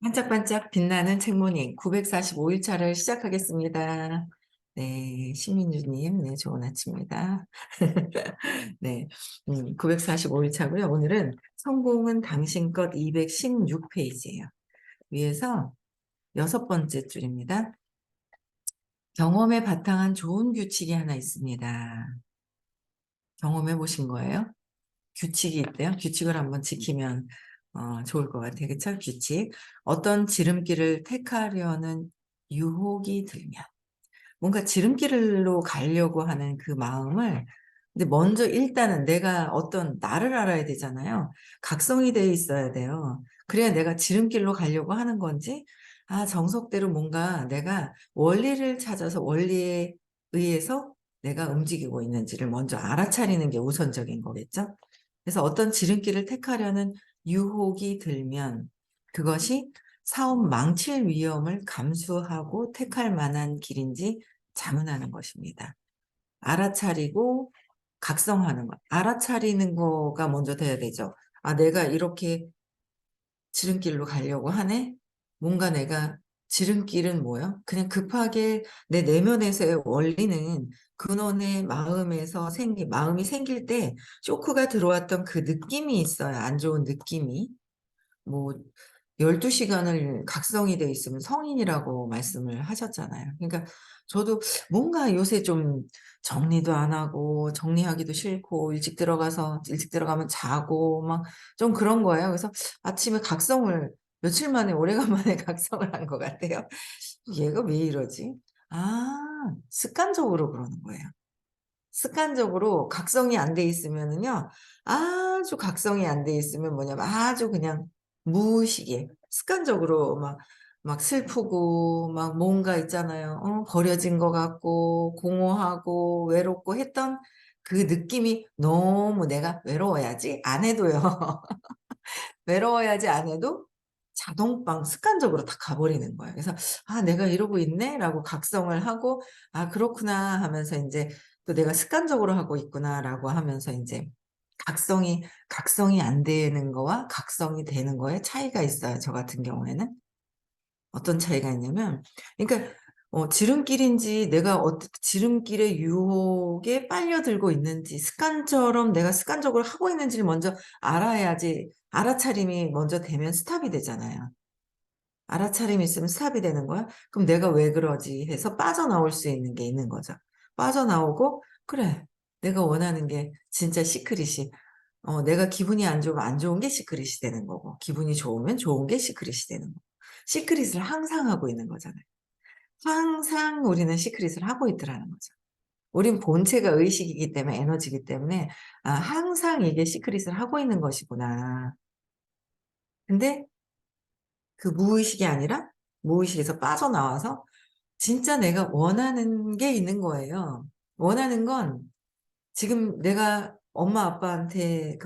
반짝반짝 빛나는 책모닝 945일차를 시작하겠습니다. 네, 시민주님, 네, 좋은 아침입니다. 네, 945일차고요. 오늘은 성공은 당신 것 216페이지예요. 위에서 6번째 줄입니다. 경험에 바탕한 좋은 규칙이 하나 있습니다. 경험해 보신 거예요? 규칙이 있대요. 규칙을 한번 지키면 좋을 것 같아요. 그쵸? 규칙. 어떤 지름길을 택하려는 유혹이 들면 뭔가 지름길로 가려고 하는 그 마음을 근데 먼저 일단은 내가 어떤 나를 알아야 되잖아요. 각성이 돼 있어야 돼요. 그래야 내가 지름길로 가려고 하는 건지 정석대로 뭔가 내가 원리를 찾아서 원리에 의해서 내가 움직이고 있는지를 먼저 알아차리는 게 우선적인 거겠죠. 그래서 어떤 지름길을 택하려는 유혹이 들면 그것이 사업 망칠 위험을 감수하고 택할 만한 길인지 자문하는 것입니다. 알아차리고 각성하는 것. 알아차리는 거가 먼저 돼야 되죠. 내가 이렇게 지름길로 가려고 하네? 뭔가 내가 지름길은 뭐야? 그냥 급하게 내 내면에서의 원리는 근원의 마음에서 마음이 생길 때 쇼크가 들어왔던 그 느낌이 있어요. 안 좋은 느낌이. 뭐 12시간을 각성이 돼 있으면 성인이라고 말씀을 하셨잖아요. 그러니까 저도 뭔가 요새 좀 정리도 안 하고 정리하기도 싫고 일찍 들어가서 일찍 들어가면 자고 막 좀 그런 거예요. 그래서 아침에 각성을 며칠 만에 오래간만에 각성을 한 것 같아요. '얘가 왜 이러지?' 습관적으로 그러는 거예요. 습관적으로 각성이 안 돼 있으면은요. 아주 각성이 안 돼 있으면 뭐냐면 아주 그냥 무의식에 습관적으로 막 슬프고 막 뭔가 있잖아요. 버려진 것 같고 공허하고 외롭고 했던 그 느낌이 너무 '내가 외로워야지.' 안 해도요. 외로워야지 안 해도 자동방 습관적으로 다 가버리는 거예요. 그래서 '아 내가 이러고 있네.'라고 각성을 하고 '아 그렇구나.' 하면서 인제 또 '내가 습관적으로 하고 있구나.'라고 하면서 인제 각성이 안 되는 거와 각성이 되는 거에 차이가 있어요, 저 같은 경우에는. 어떤 차이가 있냐면 그러니까 지름길인지 내가 지름길의 유혹에 빨려들고 있는지 습관처럼 내가 습관적으로 하고 있는지를 먼저 알아야지 알아차림이 먼저 되면 스탑이 되잖아요. 알아차림이 있으면 스탑이 되는 거야? 그럼 '내가 왜 그러지?' 해서 빠져나올 수 있는 게 있는 거죠. 빠져나오고 '그래. 내가 원하는 게 진짜 시크릿이 내가 기분이 안 좋으면 안 좋은 게 시크릿이 되는 거고 기분이 좋으면 좋은 게 시크릿이 되는 거고. 시크릿을 항상 하고 있는 거잖아요. 항상 우리는 시크릿을 하고 있더라는 거죠. 우린 본체가 의식이기 때문에 에너지이기 때문에 '항상 이게 시크릿을 하고 있는 것이구나.' 근데 그 무의식이 아니라 무의식에서 빠져나와서 진짜 내가 원하는 게 있는 거예요. 원하는 건 지금 내가 엄마한테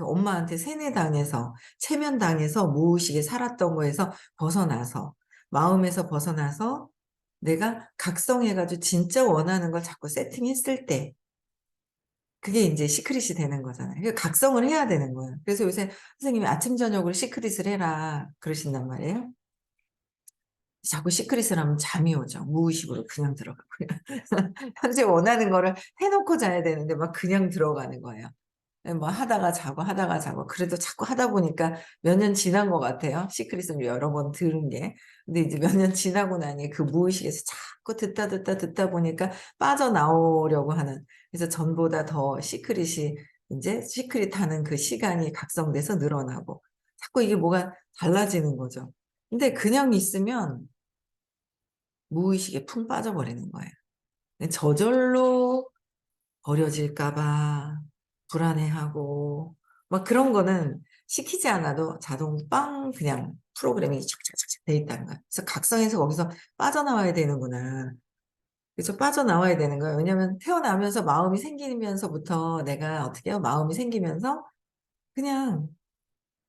세뇌당해서 체면당해서 무의식에 살았던 거에서 벗어나서 마음에서 벗어나서 내가 각성해 가지고 진짜 원하는 걸 자꾸 세팅했을 때 그게 인제 시크릿이 되는 거잖아요. 그 각성을 해야 되는 거예요. 그래서 요새 선생님이 "아침 저녁으로 시크릿을 해라." 그러신단 말이에요. 자꾸 시크릿을 하면 잠이 오죠. 무의식으로 그냥 들어가고요. 현재 원하는 거를 해 놓고 자야 되는데 막 그냥 들어가는 거예요. 뭐 하다가 자고 하다가 자고 그래도 자꾸 하다 보니까 몇 년 지난 것 같아요, 시크릿을 여러 번 들은 게. 근데 이제 몇 년 지나고 나니 그 무의식에서 자꾸 듣다 보니까 빠져나오려고 하는 그래서 전보다 더 시크릿이 인제 시크릿하는 그 시간이 각성돼서 늘어나고 자꾸 이게 뭐가 달라지는 거죠. 근데 그냥 있으면 무의식에 푹 빠져버리는 거예요. 저절로 버려질까 봐 불안해하고 막 그런 거는 시키지 않아도 자동 빵 그냥 프로그램이 착착착착 돼 있다는 거야. 그래서 각성해서 거기서 빠져나와야 되는구나. 그래서 빠져나와야 되는 거예요. 왜냐하면 태어나면서 마음이 생기면서부터 내가 어떻게 해요? 마음이 생기면서 그냥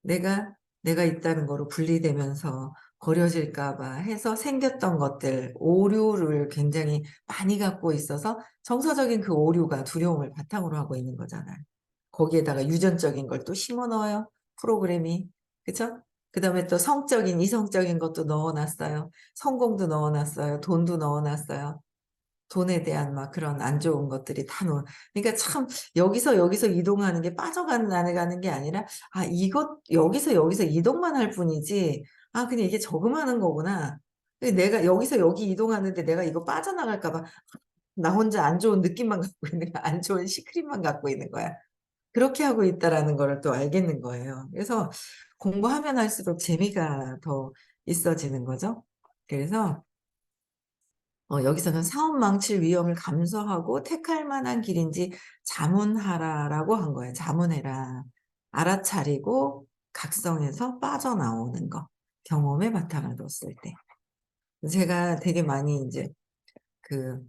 내가 있다는 거로 분리되면서 버려질까 봐 해서 생겼던 것들 오류를 굉장히 많이 갖고 있어서 정서적인 그 오류가 두려움을 바탕으로 하고 있는 거잖아요. 거기에다가 유전적인 걸 또 심어 넣어요, 프로그램이. 그죠? 그다음에 또 성적인 이성적인 것도 넣어 놨어요. 성공도 넣어 놨어요. 돈도 넣어 놨어요. 돈에 대한 막 그런 안 좋은 것들이 다 놓은, 그러니까 참 여기서 이동하는 게 빠져가는 게 아니라 '아 이것 여기서 이동만 할 뿐이지 아 그냥 이게 저금하는 거구나.' 내가 여기서 여기 이동하는데 내가 이거 빠져나갈까 봐 나 혼자 안 좋은 느낌만 갖고 있는 거야. 안 좋은 시크릿만 갖고 있는 거야. 그렇게 하고 있다라는 거를 또 알겠는 거예요. 그래서 공부하면 할수록 재미가 더 있어지는 거죠. 그래서 여기서는 "사업 망칠 위험을 감수하고 택할 만한 길인지 자문하라."라고 한 거예요. 자문해라. 알아차리고 각성해서 빠져나오는 거. 경험에 바탕을 뒀을 때. 제가 되게 많이 인제 그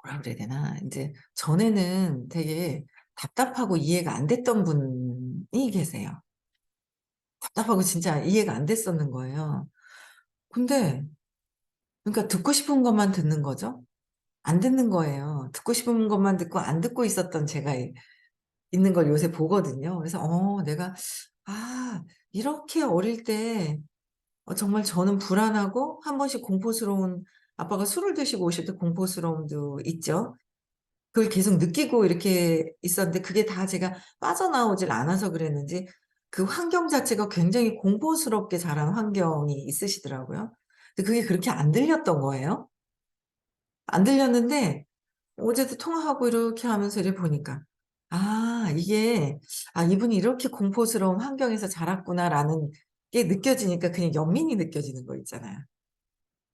뭐라 그래야 되나 인제 전에는 되게 답답하고 이해가 안 됐던 분이 계세요. 답답하고 진짜 이해가 안 됐었는 거예요. 근데 그러니까 듣고 싶은 것만 듣는 거죠. 안 듣는 거예요. 듣고 싶은 것만 듣고 안 듣고 있었던 제가 있는 걸 요새 보거든요. 그래서 내가 아 이렇게 어릴 때 정말 저는 불안하고 한 번씩 공포스러운, 아빠가 술을 드시고 오실 때 공포스러움도 있죠. 그걸 계속 느끼고 이렇게 있었는데 그게 다 제가 빠져나오질 않아서 그랬는지 그 환경 자체가 굉장히 공포스럽게 자란 환경이 있으시더라고요. 근데 그게 그렇게 안 들렸던 거예요. 안 들렸는데 어제도 통화하고 이렇게 하면서 이래 보니까 이게 '이분이 이렇게 공포스러운 환경에서 자랐구나.'라는 게 느껴지니까 그냥 연민이 느껴지는 거 있잖아요.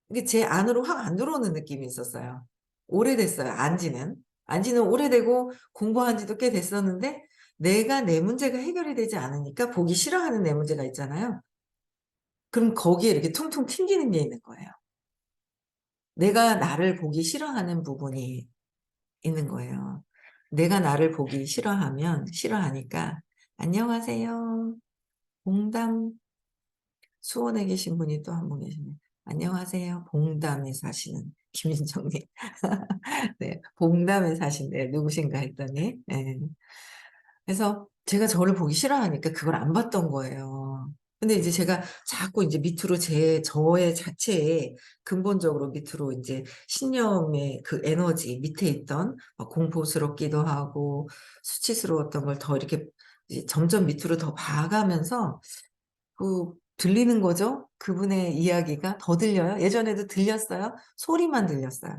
이게 제 안으로 확 안 들어오는 느낌이 있었어요. 오래됐어요, 안 지는. 안 지는 오래되고 공부한 지도 꽤 됐었는데 내가 내 문제가 해결이 되지 않으니까 보기 싫어하는 내 문제가 있잖아요. 그럼 거기에 이렇게 퉁퉁 튕기는 게 있는 거예요. 내가 나를 보기 싫어하는 부분이 있는 거예요. 내가 나를 보기 싫어하니까 "안녕하세요." 봉담 수원에 계신 분이 또 한 분 계시네. "안녕하세요." 봉담에 사시는 김인정님. 네. 봉담에 사신대요. 누구신가 했더니. 예. 그래서 제가 저를 보기 싫어하니까 그걸 안 봤던 거예요. 근데 이제 제가 자꾸 인제 밑으로 저의 자체에 근본적으로 밑으로 인제 신념의 그 에너지 밑에 있던 막 공포스럽기도 하고 수치스러웠던 걸 더 이렇게 이제 점점 밑으로 더 봐가면서 들리는 거죠. 그분의 이야기가 더 들려요. 예전에도 들렸어요. 소리만 들렸어요.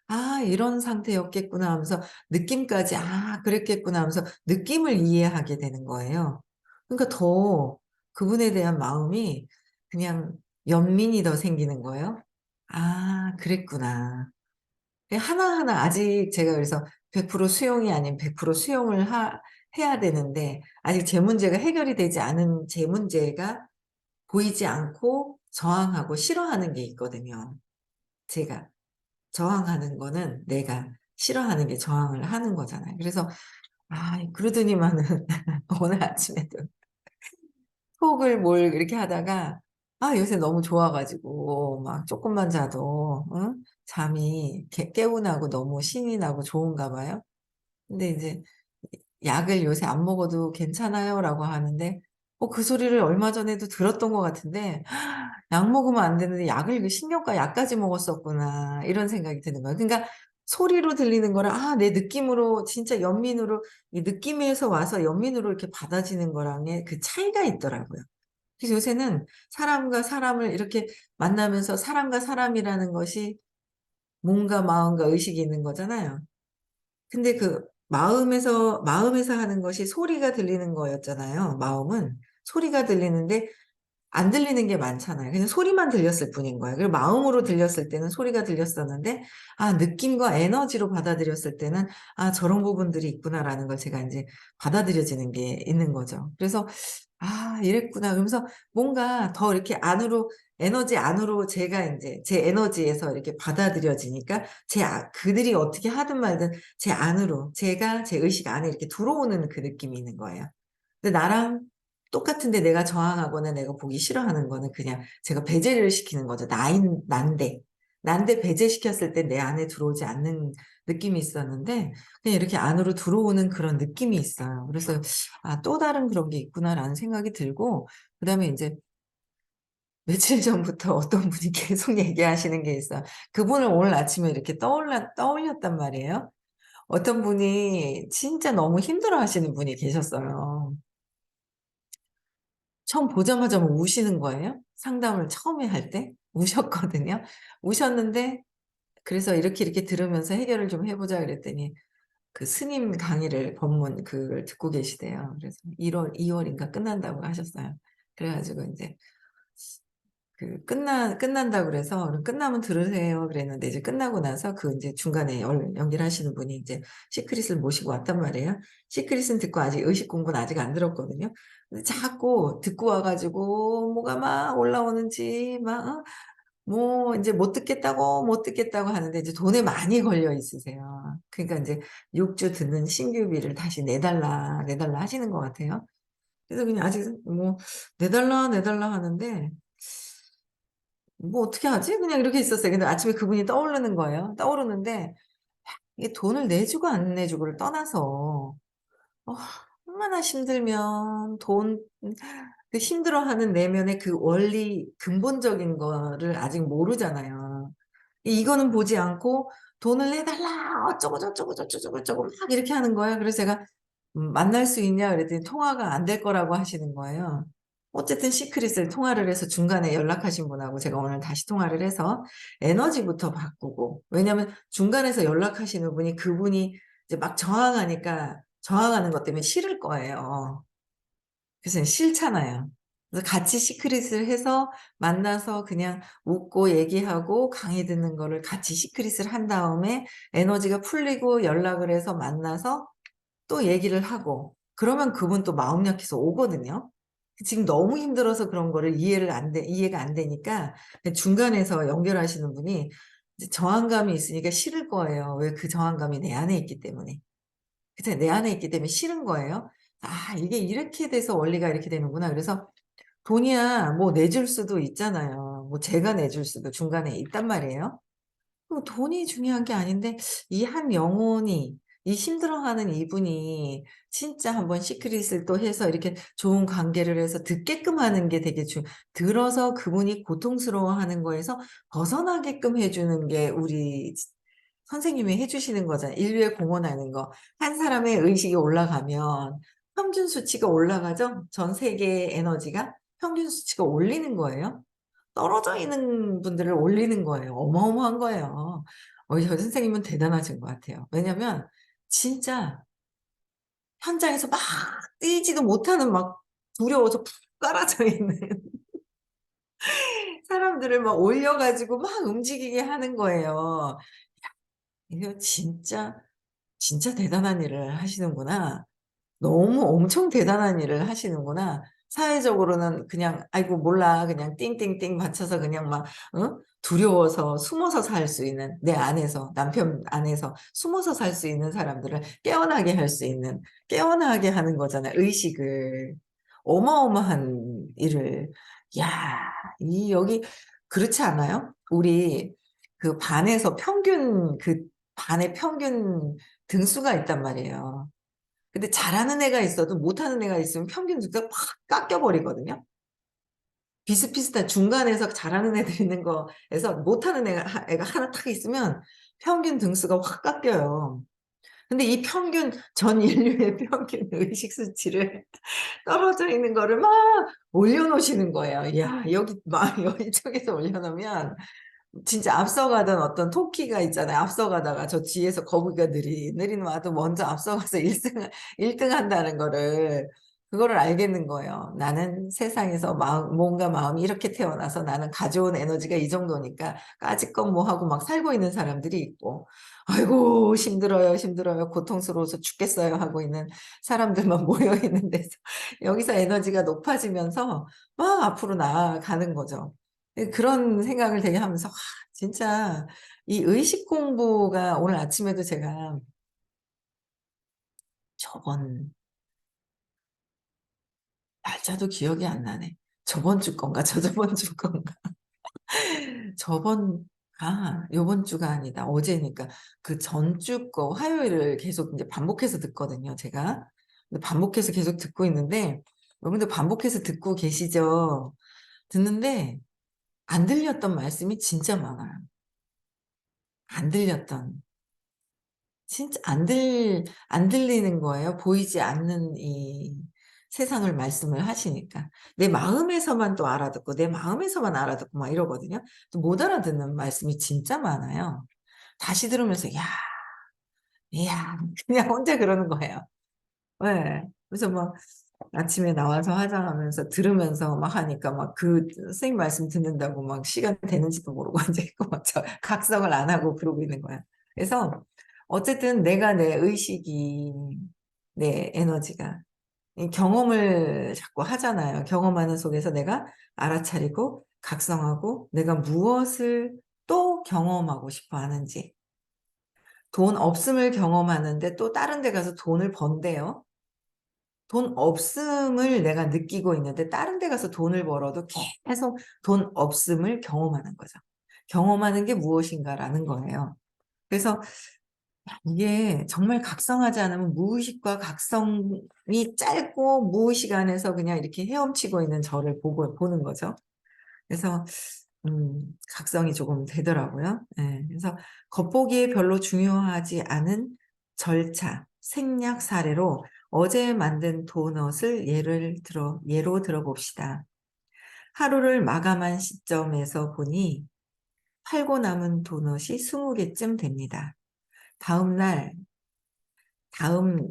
'아 이런 상태였겠구나.' 하면서 느낌까지 '아 그랬겠구나.' 하면서 느낌을 이해하게 되는 거예요. 그러니까 더 그분에 대한 마음이 그냥 연민이 더 생기는 거예요. '아 그랬구나.' 하나하나 아직 제가 그래서 100% 수용이 아닌 100% 수용을 해야 되는데 아직 제 문제가 해결이 되지 않은 제 문제가 보이지 않고 저항하고 싫어하는 게 있거든요, 제가. 저항하는 거는 내가 싫어하는 게 저항을 하는 거잖아요. 그래서 그러더니만은 오늘 아침에도 속을 뭘 이렇게 하다가 요새 너무 좋아 가지고 막 쪼끔만 자도 잠이 개운하고 너무 신이 나고 좋은가 봐요. 근데 인제 "약을 요새 안 먹어도 괜찮아요?"라고 하는데 그 소리를 얼마 전에도 들었던 것 같은데 '약 먹으면 안 되는데 약을 그 신경과 약까지 먹었었구나.' 이런 생각이 드는 거예요. 그러니까 소리로 들리는 거랑 내 느낌으로 진짜 연민으로 이 느낌에서 와서 연민으로 이렇게 받아지는 거랑의 그 차이가 있더라고요. 그래서 요새는 사람과 사람을 이렇게 만나면서 사람과 사람이라는 것이 몸과 마음과 의식이 있는 거잖아요. 근데 그 마음에서 하는 것이 소리가 들리는 거였잖아요, 마음은. 소리가 들리는데 안 들리는 게 많잖아요. 그냥 소리만 들렸을 뿐인 거예요. 그리고 마음으로 들렸을 때는 소리가 들렸었는데 느낌과 에너지로 받아들였을 때는 '저런 부분들이 있구나.'라는 걸 제가 인제 받아들여지는 게 있는 거죠. 그래서 '아 이랬구나.' 그러면서 뭔가 더 이렇게 안으로 에너지 안으로 제가 인제 제 에너지에서 이렇게 받아들여지니까 그들이 어떻게 하든 말든 제 안으로 제가 제 의식 안에 이렇게 들어오는 그 느낌이 있는 거예요. 근데 나랑 똑같은데 내가 저항하거나 내가 보기 싫어하는 거는 그냥 제가 배제를 시키는 거죠. 난데. 난데 배제시켰을 때 내 안에 들어오지 않는 느낌이 있었는데 그냥 이렇게 안으로 들어오는 그런 느낌이 있어요. 그래서 '아 또 다른 그런 게 있구나.'라는 생각이 들고 그다음에 인제 며칠 전부터 어떤 분이 계속 얘기하시는 게 있어요. 그분을 오늘 아침에 이렇게 떠올렸단 말이에요. 어떤 분이 진짜 너무 힘들어하시는 분이 계셨어요. 처음 보자마자 막 우시는 거예요. 상담을 처음에 할 때 우셨거든요. 우셨는데 그래서 "이렇게, 이렇게 들으면서 해결을 좀 해 보자." 그랬더니 그 스님 강의를 법문 그걸 듣고 계시대요. 그래서 2월 인가 끝난다고 하셨어요. 그래 가지고 인제 그 끝난다고 그래서 "그럼 끝나면 들으세요." 그랬는데 이제 끝나고 나서 그 인제 중간에 연결하시는 분이 인제 시크릿을 모시고 왔단 말이에요. 시크릿은 듣고 아직 의식 공부는 아직 안 들었거든요. 근데 자꾸 듣고 와 가지고 뭐가 막 올라오는지 막 뭐 인제 못 듣겠다고, 못 듣겠다고 하는데 이제 돈에 많이 걸려 있으세요. 그러니까 인제 6주 듣는 신규비를 다시 내 달라 하시는 것 같아요. 그래서 그냥 아직 뭐 "내 달라, 내 달라." 하는데 뭐 어떻게 하지? 그냥 이렇게 있었어요. 근데 아침에 그분이 떠오르는 거예요. 떠오르는데 이게 돈을 내주고 안 내주고를 떠나서 어 얼마나 힘들면 그 힘들어하는 내면의 그 원리 근본적인 거를 아직 모르잖아요. 이거는 보지 않고 "돈을 내달라." 어쩌고 저쩌고 저쩌고 저쩌고 막 이렇게 하는 거예요. 그래서 제가 "만날 수 있냐?" 그랬더니 통화가 안 될 거라고 하시는 거예요. 어쨌든 시크릿을 통화를 해서 중간에 연락하신 분하고 제가 오늘 다시 통화를 해서 에너지부터 바꾸고 왜냐하면 중간에서 연락하시는 분이 그분이 이제 막 저항하니까 저항하는 것 때문에 싫을 거예요. 그래서 싫잖아요. 그래서 같이 시크릿을 해서 만나서 그냥 웃고 얘기하고 강의 듣는 거를 같이 시크릿을 한 다음에 에너지가 풀리고 연락을 해서 만나서 또 얘기를 하고 그러면 그분 또 마음 약해서 오거든요. 지금 너무 힘들어서 그런 거를 이해가 안 되니까 그 중간에서 연결하시는 분이 이제 저항감이 있으니까 싫을 거예요. 왜 그 저항감이 내 안에 있기 때문에. 그죠. 내 안에 있기 때문에 싫은 거예요. '아 이게 이렇게 돼서 원리가 이렇게 되는구나.' 그래서 돈이야 뭐 내줄 수도 있잖아요. 뭐 제가 내줄 수도 중간에 있단 말이에요. 돈이 중요한 게 아닌데 이 한 영혼이 이 힘들어하는 이분이 진짜 한번 시크릿을 또 해서 이렇게 좋은 관계를 해서 듣게끔 하는 게 되게 들어서 그분이 고통스러워하는 거에서 벗어나게끔 해 주는 게 우리 선생님이 해 주시는 거잖아요. 인류에 공헌하는 거. 한 사람의 의식이 올라가면 평균 수치가 올라가죠. 전 세계의 에너지가 평균 수치가 올리는 거예요. 떨어져 있는 분들을 올리는 거예요. 어마어마한 거예요. 저 선생님은 대단하신 것 같아요. 왜냐면 진짜 현장에서 막 뛰지도 못하는 막 두려워서 푹 깔아져 있는 사람들을 막 올려 가지고 막 움직이게 하는 거예요. 이거 진짜 대단한 일을 하시는구나. 너무 엄청 대단한 일을 하시는구나. 사회적으로는 그냥 '아이고 몰라.' 그냥 띵띵띵 맞춰서 그냥 막 두려워서 숨어서 살 수 있는 내 안에서 남편 안에서 숨어서 살 수 있는 사람들을 깨어나게 할 수 있는 깨어나게 하는 거잖아요 의식을. 어마어마한 일을 야 이 여기 그렇지 않아요? 우리 그 반에서 평균 반의 평균 등수가 있단 말이에요. 근데 잘하는 애가 있어도 못하는 애가 있으면 평균 등수가 확 깎여 버리거든요. 비슷비슷한 중간에서 잘하는 애들 있는 거에서 못하는 애가 하나 딱 있으면 평균 등수가 확 깎여요. 근데 이 평균 전 인류의 평균 의식 수치를 떨어져 있는 거를 막 올려 놓으시는 거예요. 야 여기 막 이쪽에서 올려 놓으면 진짜 앞서가던 어떤 토끼가 있잖아요. 앞서가다가 저 뒤에서 거북이가 느릿느릿 와도 먼저 앞서가서 1 등 한다는 거를 그거를 알겠는 거예요. '나는 세상에서 몸과 마음이 이렇게 태어나서 나는 가져온 에너지가 이 정도니까 까짓것 뭐 하고 막 살고 있는 사람들이 있고 아이고 힘들어요, 힘들어요. 고통스러워서 죽겠어요.' 하고 있는 사람들만 모여 있는 데서 여기서 에너지가 높아지면서 막 앞으로 나아가는 거죠. 그런 생각을 되게 하면서 진짜 이 의식 공부가 오늘 아침에도 제가 저번 날짜도 기억이 안 나네. 저번 주 건가 저저번 주 건가. 저번 요번 주가 아니다. 어제니까 그 전주 거 화요일을 계속 이제 반복해서 듣거든요, 제가. 근데 반복해서 계속 듣고 있는데 여러분들 반복해서 듣고 계시죠? 듣는데 안 들렸던 말씀이 진짜 많아요. 안 들렸던. 진짜 안 들리는 거예요. 보이지 않는 이 세상을 말씀을 하시니까. 내 마음에서만 또 알아듣고 내 마음에서만 알아듣고 막 이러거든요. 또 못 알아듣는 말씀이 진짜 많아요. 다시 들으면서 "야, 야." 그냥 혼자 그러는 거예요. 예. 그래서 막 아침에 나와서 화장하면서 들으면서 막 하니까 막 그 선생님 말씀 듣는다고 막 시간 되는지도 모르고 앉아 있고 막 저 각성을 안 하고 그러고 있는 거야. 그래서 어쨌든 내가 내 의식이 내 에너지가 이 경험을 자꾸 하잖아요. 경험하는 속에서 내가 알아차리고 각성하고 내가 무엇을 또 경험하고 싶어 하는지. 돈 없음을 경험하는데 또 다른 데 가서 돈을 번대요. 돈 없음을 내가 느끼고 있는데 다른 데 가서 돈을 벌어도 계속 돈 없음을 경험하는 거죠. 경험하는 게 무엇인가라는 거예요. 그래서 이게 정말 각성하지 않으면 무의식과 각성이 짧고 무의식 안에서 그냥 이렇게 헤엄치고 있는 저를 보는 거죠. 그래서 각성이 조금 되더라고요. 예. 그래서 겉보기에 별로 중요하지 않은 절차, 생략 사례로 어제 만든 도넛을 예로 들어 봅시다. 하루를 마감한 시점에서 보니 팔고 남은 도넛이 20 개쯤 됩니다. 다음 날 다음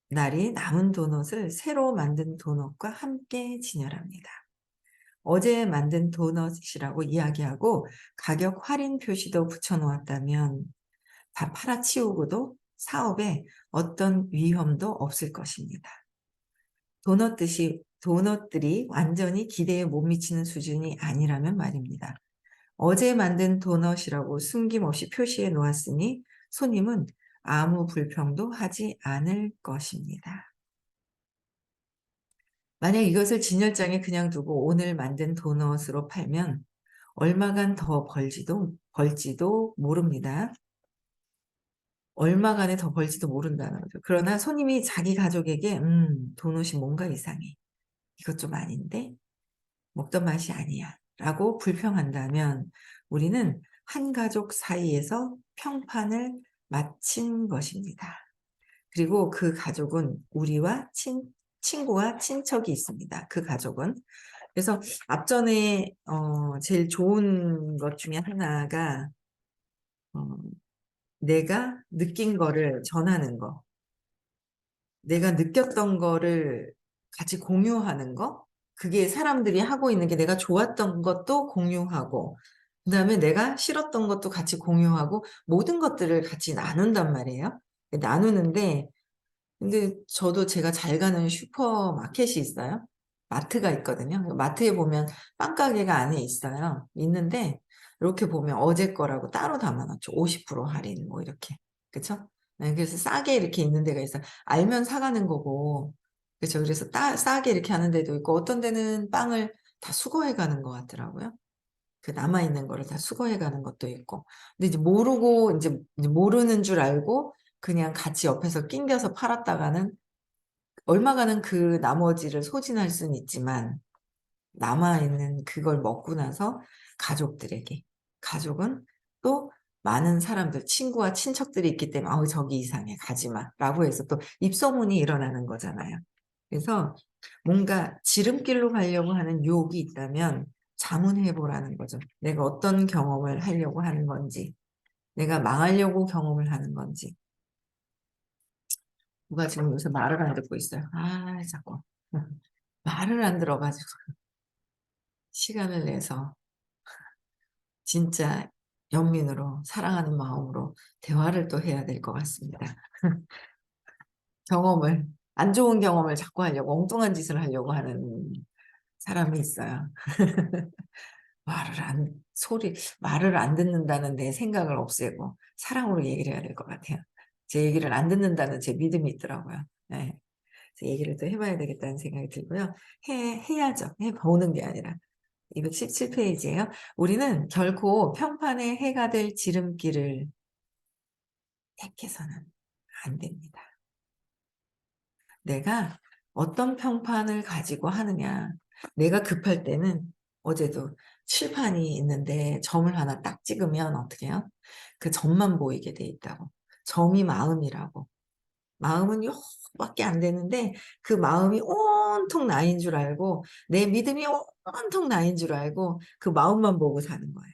날이 남은 도넛을 새로 만든 도넛과 함께 진열합니다. 어제 만든 도넛이라고 이야기하고 가격 할인 표시도 붙여 놓았다면 다 팔아치우고도 사업에 어떤 위험도 없을 것입니다. 도넛들이 완전히 기대에 못 미치는 수준이 아니라면 말입니다. 어제 만든 도넛이라고 숨김없이 표시해 놓았으니 손님은 아무 불평도 하지 않을 것입니다. 만약 이것을 진열장에 그냥 두고 오늘 만든 도넛으로 팔면 얼마간 더 벌지도 모릅니다. 얼마간에 더 벌지도 모른다는 거죠. 그러나 손님이 자기 가족에게 도넛이 뭔가 이상해. 이것 좀 아닌데? 먹던 맛이 아니야. 라고 불평한다면 우리는 한 가족 사이에서 평판을 마친 것입니다. 그리고 그 가족은 우리와 친구와 친척이 있습니다. 그 가족은. 그래서 앞전에 제일 좋은 것 중에 하나가 어 내가 느낀 거를 전하는 거. 내가 느꼈던 거를 같이 공유하는 거. 그게 사람들이 하고 있는 게 내가 좋았던 것도 공유하고 그다음에 내가 싫었던 것도 같이 공유하고 모든 것들을 같이 나눈단 말이에요. 나누는데 근데 저도 제가 잘 가는 슈퍼마켓이 있어요. 마트가 있거든요. 마트에 보면 빵가게가 안에 있어요. 있는데 이렇게 보면 어제 거라고 따로 담아 놨죠. 50% 할인 뭐 이렇게. 그쵸? 네, 그래서 싸게 이렇게 있는 데가 있어요. 알면 사가는 거고. 그쵸? 그래서 싸게 이렇게 하는 데도 있고 어떤 데는 빵을 다 수거해 가는 것 같더라고요. 그 남아 있는 거를 다 수거해 가는 것도 있고. 근데 이제 모르고 이제 모르는 줄 알고 그냥 같이 옆에서 낑겨서 팔았다가는 얼마간은 그 나머지를 소진할 수는 있지만 남아 있는 그걸 먹고 나서 가족들에게 가족은 또 많은 사람들 친구와 친척들이 있기 때문에 "아우 저기 이상해. 가지 마."라고 해서 또 입소문이 일어나는 거잖아요. 그래서 뭔가 지름길로 가려고 하는 유혹이 있다면 자문해 보라는 거죠. 내가 어떤 경험을 하려고 하는 건지, 내가 망하려고 경험을 하는 건지. 누가 지금 요새 말을 안 듣고 있어요. 자꾸. 말을 안 들어 가지고 시간을 내서 진짜 연민으로 사랑하는 마음으로 대화를 또 해야 될 것 같습니다. 경험을 안 좋은 경험을 자꾸 하려고 엉뚱한 짓을 하려고 하는 사람이 있어요. 말을 안 듣는다는 내 생각을 없애고 사랑으로 얘기를 해야 될 것 같아요. 제 얘기를 안 듣는다는 제 믿음이 있더라고요. 네. 그래서 얘기를 또 해 봐야 되겠다는 생각이 들고요. 해야죠. 해 보는 게 아니라. 217 페이지예요. "우리는 결코 평판에 해가 될 지름길을 택해서는 안 됩니다. 내가 어떤 평판을 가지고 하느냐." 내가 급할 때는 어제도 칠판이 있는데 점을 하나 딱 찍으면 어떻게 해요? 그 점만 보이게 돼 있다고. 점이 마음이라고. 마음은 요밖에 안 되는데 그 마음이 온통 나인 줄 알고 내 믿음이 온통 나인 줄 알고 그 마음만 보고 사는 거예요.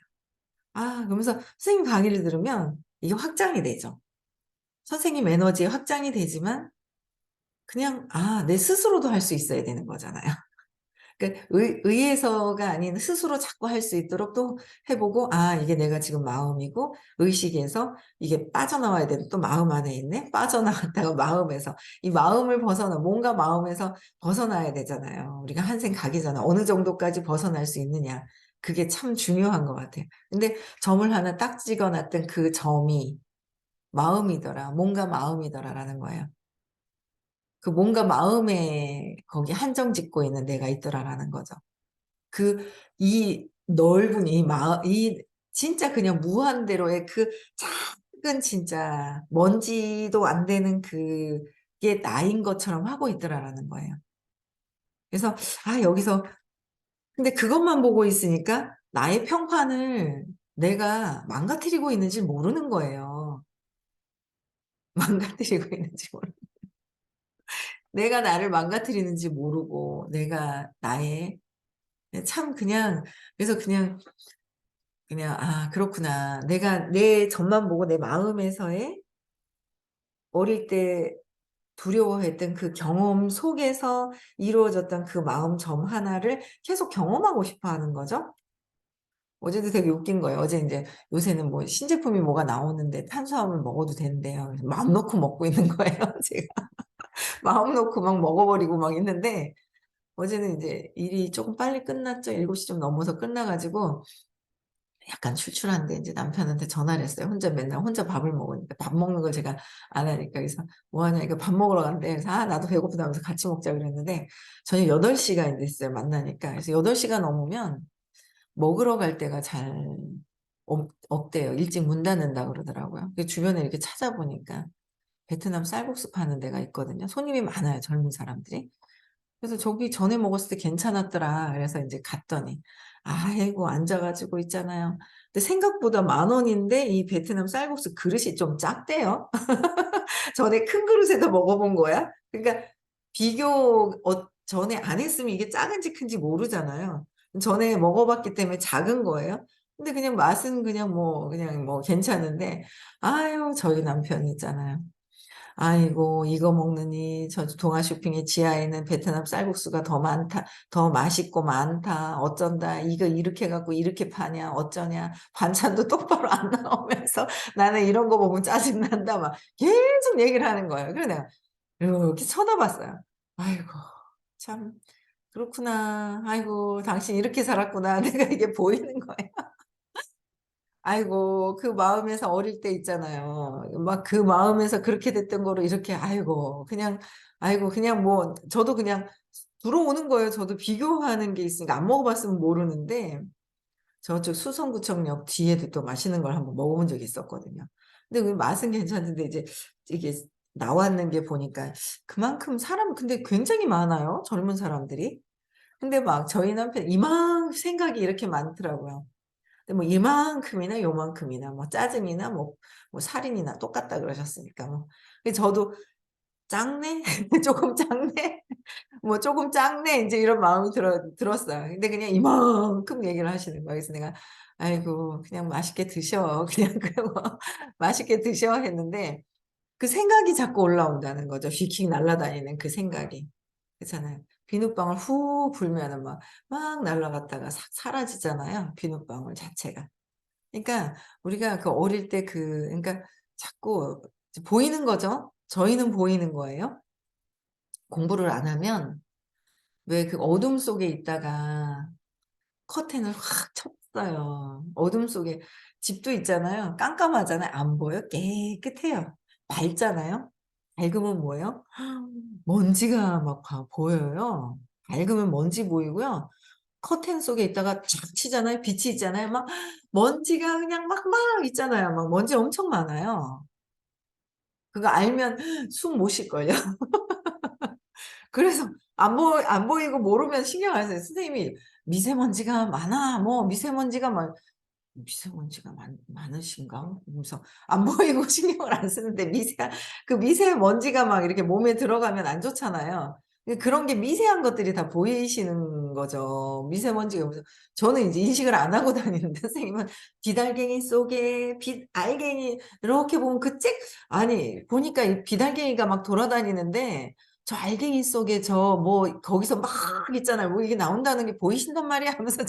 그러면서 선생님 강의를 들으면 이게 확장이 되죠. 선생님 에너지에 확장이 되지만 그냥 내 스스로도 할 수 있어야 되는 거잖아요. 그러니까 의에서가 아닌 스스로 자꾸 할 수 있도록 또 해 보고 이게 내가 지금 마음이고 의식에서 이게 빠져나와야 되는 또 마음 안에 있네. 빠져나왔다가 마음에서 이 마음을 뭔가 마음에서 벗어나야 되잖아요. 우리가 한생 가기 전에 어느 정도까지 벗어날 수 있느냐. 그게 참 중요한 것 같아요. 근데 점을 하나 딱 찍어 놨던 그 점이 마음이더라. 뭔가 마음이더라라는 거예요. 그 뭔가 마음에 거기 한정 짓고 있는 내가 있더라라는 거죠. 이 넓은 이 진짜 그냥 무한대로의 그 작은 진짜 먼지도 안 되는 그게 나인 것처럼 하고 있더라라는 거예요. 그래서 여기서 근데 그것만 보고 있으니까 나의 평판을 내가 망가뜨리고 있는지 모르는 거예요. 망가뜨리고 있는지 내가 나를 망가뜨리는지 모르고 내가 나의 참 그냥 그래서 그냥 '그렇구나. 내가 내 점만 보고 내 마음에서의 어릴 때 두려워했던 그 경험 속에서 이루어졌던 그 마음 점 하나를 계속 경험하고 싶어 하는 거죠.' 어제도 되게 웃긴 거예요. 어제 인제 요새는 뭐 신제품이 뭐가 나오는데 탄수화물 먹어도 된대요. 그래서 마음 놓고 먹고 있는 거예요 제가. 마음 놓고 막 먹어 버리고 막 있는데 어제는 인제 일이 쪼금 빨리 끝났죠. 7시 좀 넘어서 끝나 가지고 약간 출출한데 인제 남편한테 전화를 했어요. 혼자 맨날 혼자 밥을 먹으니까 밥 먹는 걸 제가 안 하니까. 그래서 "뭐 하냐." 그러니까 "밥 먹으러 간대." 그래서 나도 배고프다." 하면서 같이 먹자 그랬는데 저녁 8시가 시가 됐어요 만나니까. 그래서 8시가 넘으면 먹으러 갈 데가 잘 없대요. 일찍 문 닫는다 그러더라고요. 그 주변에 이렇게 찾아보니까 베트남 쌀국수 파는 데가 있거든요. 손님이 많아요, 젊은 사람들이. 그래서 "저기 전에 먹었을 때 괜찮았더라." 그래서 인제 갔더니 아이고 앉아 가지고 있잖아요. 근데 생각보다 10,000원인데 이 베트남 쌀국수 그릇이 좀 작대요. 전에 큰 그릇에서 먹어 본 거야. 그러니까 비교 전에 안 했으면 이게 작은지 큰지 모르잖아요. 전에 먹어 봤기 때문에 작은 거예요. 근데 그냥 맛은 그냥 뭐 괜찮은데 저희 남편이 있잖아요. "아이고 이거 먹느니 저 동아 쇼핑의 지하에 있는 베트남 쌀국수가 더 많다. 더 맛있고 많다. 어쩐다. 이거 이렇게 해 갖고 이렇게 파냐. 어쩌냐. 반찬도 똑바로 안 나오면서 나는 이런 거 보면 짜증 난다." 막 계속 얘기를 하는 거예요. 그래서 내가 이렇게 쳐다봤어요. 아이고 참 그렇구나. 아이고 당신 이렇게 살았구나. 내가 이게 보이는 거예요. 아이고 그 마음에서 어릴 때 있잖아요. 막 그 마음에서 그렇게 됐던 거를 이렇게 그냥 뭐 저도 그냥 들어오는 거예요. 저도 비교하는 게 있으니까 안 먹어 봤으면 모르는데 저쪽 수성구청역 뒤에도 또 맛있는 걸 한번 먹어 본 적이 있었거든요. 근데 그 맛은 괜찮은데 이제 이게 나왔는 게 보니까 그만큼 사람 근데 굉장히 많아요, 젊은 사람들이. 근데 막 저희 남편 생각이 이렇게 많더라고요. 근데 뭐 이만큼이나 요만큼이나 뭐 짜증이나 뭐 살인이나 똑같다 그러셨으니까 뭐. 근데 저도 '작네? 쪼금 작네? 뭐 쪼금 작네?' 인제 이런 마음이 들었어요. 근데 그냥 이만큼 얘기를 하시는 거예요. 그래서 내가 "아이고 그냥 맛있게 드셔. 그냥 뭐 맛있게 드셔." 했는데 그 생각이 자꾸 올라온다는 거죠. 휙휙 날아다니는 그 생각이. 그렇잖아요. 비눗방울 후 불면은 막 날아갔다가 싹 사라지잖아요, 비눗방울 자체가. 그러니까 우리가 그 어릴 때 그러니까 자꾸 이제 보이는 거죠. 저희는 보이는 거예요. 공부를 안 하면 왜 그 어둠 속에 있다가 커튼을 확 쳤어요. 어둠 속에 집도 있잖아요. 깜깜하잖아요. 안 보여? 깨끗해요. 밝잖아요. 밝으면 뭐예요? 먼지가 막 보여요. 밝으면 먼지 보이고요. 커튼 속에 있다가 착 치잖아요. 빛이 있잖아요. 막 먼지가 그냥 막 있잖아요. 막 먼지 엄청 많아요. 그거 알면 숨 못 쉴걸요. 그래서 안 보이고 모르면 신경 안 써요. 선생님이 "미세먼지가 많아." 뭐 "미세먼지가 많" 미세먼지가 많으신가? 그러면서 안 보이고 신경을 안 쓰는데 그 미세먼지가 막 이렇게 몸에 들어가면 안 좋잖아요. 그런 게 미세한 것들이 다 보이시는 거죠. 미세먼지가 무슨 저는 인제 인식을 안 하고 다니는데 선생님은 비달갱이 속에 알갱이 이렇게 보면 아니 보니까 이 비달갱이가 막 돌아다니는데 저 알갱이 속에 저 뭐 거기서 막 있잖아요. 뭐 이게 나온다는 게 보이신단 말이야 하면서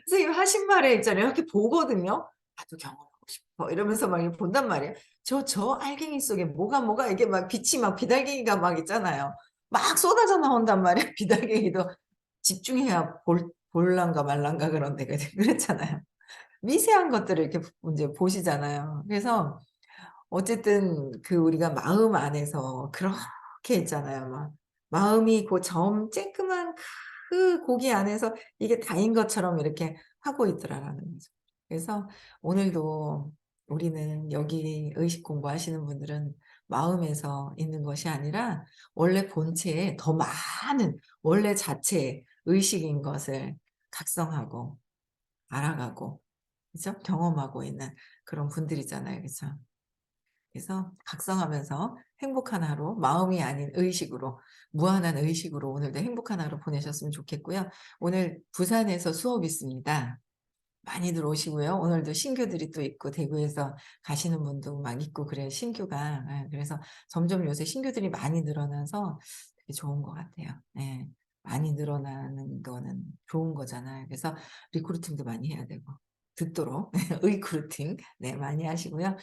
선생님 하신 말에 있잖아요. 이렇게 보거든요. '나도 경험하고 싶어.' 이러면서 막 이렇게 본단 말이에요. 저 알갱이 속에 뭐가 이게 막 빛이 막 비달갱이가 막 있잖아요. 막 쏟아져 나온단 말이에요. 비달갱이도 집중해야 볼란가 말란가 그런데 그랬잖아요. 미세한 것들을 이렇게 인제 보시잖아요. 그래서 어쨌든 그 우리가 마음 안에서 그렇게 있잖아요. 막 마음이 고 쬐끄만 그 고기 안에서 이게 다인 것처럼 이렇게 하고 있더라라는 거죠. 그래서 오늘도 우리는 여기 의식 공부하시는 분들은 마음에서 있는 것이 아니라 원래 본체에 더 많은 원래 자체의 의식인 것을 각성하고 알아가고 그죠? 경험하고 있는 그런 분들이잖아요. 그죠? 그래서 각성하면서 행복한 하루 마음이 아닌 의식으로 무한한 의식으로 오늘도 행복한 하루 보내셨으면 좋겠고요. 오늘 부산에서 수업 있습니다. 많이들 오시고요. 오늘도 신규들이 또 있고 대구에서 가시는 분도 막 있고 그래요 신규가. 예 그래서 점점 요새 신규들이 많이 늘어나서 되게 좋은 것 같아요. 예. 많이 늘어나는 거는 좋은 거잖아요. 그래서 리크루팅도 많이 해야 되고 듣도록 리크루팅 네 많이 하시고요.